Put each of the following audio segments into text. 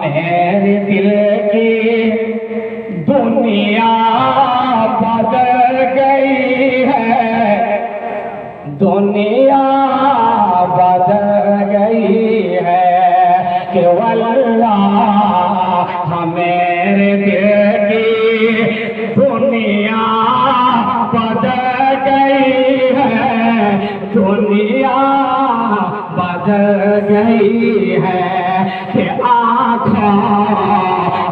मेरे दिल की दुनिया बदल गई है, दुनिया बदल गई है कि वल्लाह मेरे दिल की दुनिया बदल गई है, दुनिया बदल गई है कि आँखों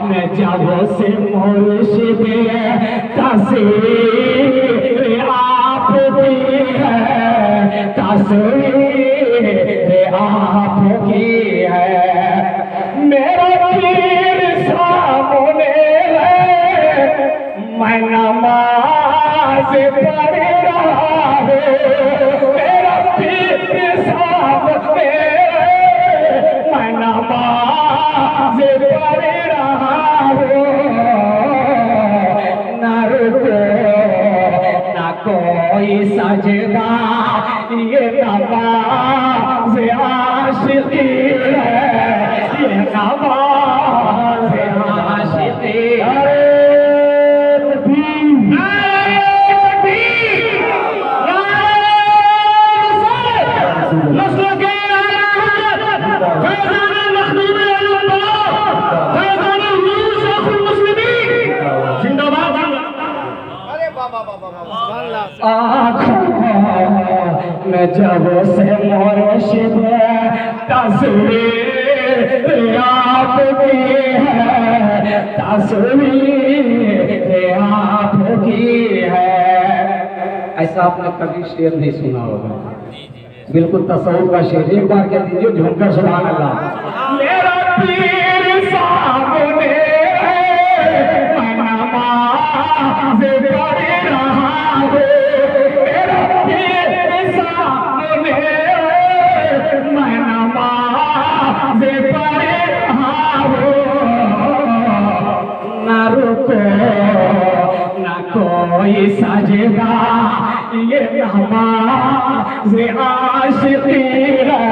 में जब से मुर्शिद तस्वीर आपकी है, तस्वीर आपकी है। मेरा पीर सामने है, मैं नमाज पढ़ रहा हूँ। मेरा पीर सामने है, मैं नमाज पढ़ रहा हूँ। न रुको न कोई सजदा, ये नमाज आशिकी है, ये नमाज आशिकी है। आँखों में जब से मुर्शिद तस्वीर आपकी है, तस्वीर आपकी है। ऐसा आपने कभी शेर नहीं सुना होगा, बिल्कुल तसव्वुफ का शेर। एक बार कह दीजिए झुमकर सुभान अल्लाह। मेरा पीर सामने है, मैं नमाज पढ़ रहा हूँ। मेरा पीर सामने है, मैं नमाज पढ़ रहा हूँ। न रुको न कोई सजदा, ये नमाज आशिकी है,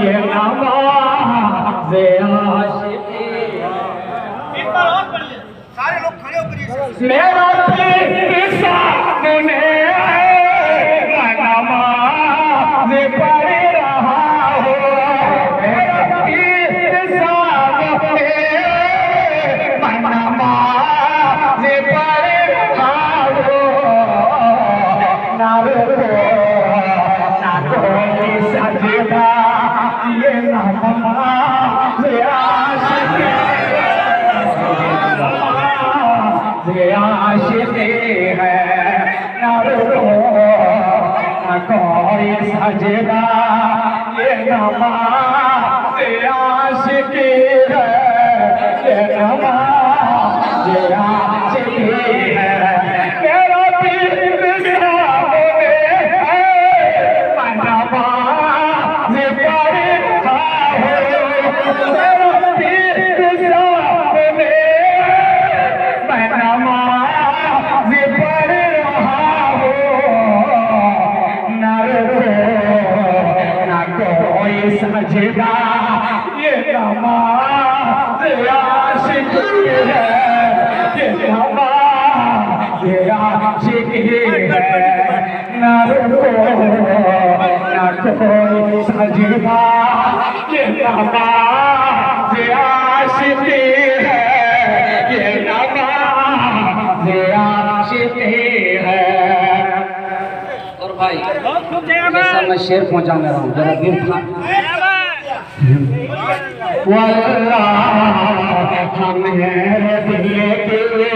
ये नमाज आशिकी है। सारे लोग खड़े होकर मेरा पीर सामने है, मैं नमाज पढ़ रहा हूँ। मेरा पीर सामने है, मैं नमाज पढ़ रहा हूँ। न रुको न कोई सजदा, ये नमाज आशिकी आशिकी है। न रुको न कोई सजदा, ये नमाज आशिकी है, ये नमाज आशिकी है। मेरा पीर सामने है, मैं नमाज पढ़ रहा हूँ। मेरा पीर सामने है, मैं नमाज पढ़ रहा हूँ। न रुको न कोई सजदा, ये नमाज आशिकी है, ये नमाज आशिकी है। न रुको न कोई सजदा, ये नमाज आशिकी है, ये नमाज आशिकी है। और भाई जैसा मैं शेर पहुंचाने रहा हूँ, जरा दिल था। वल्लाह मेरे दिल की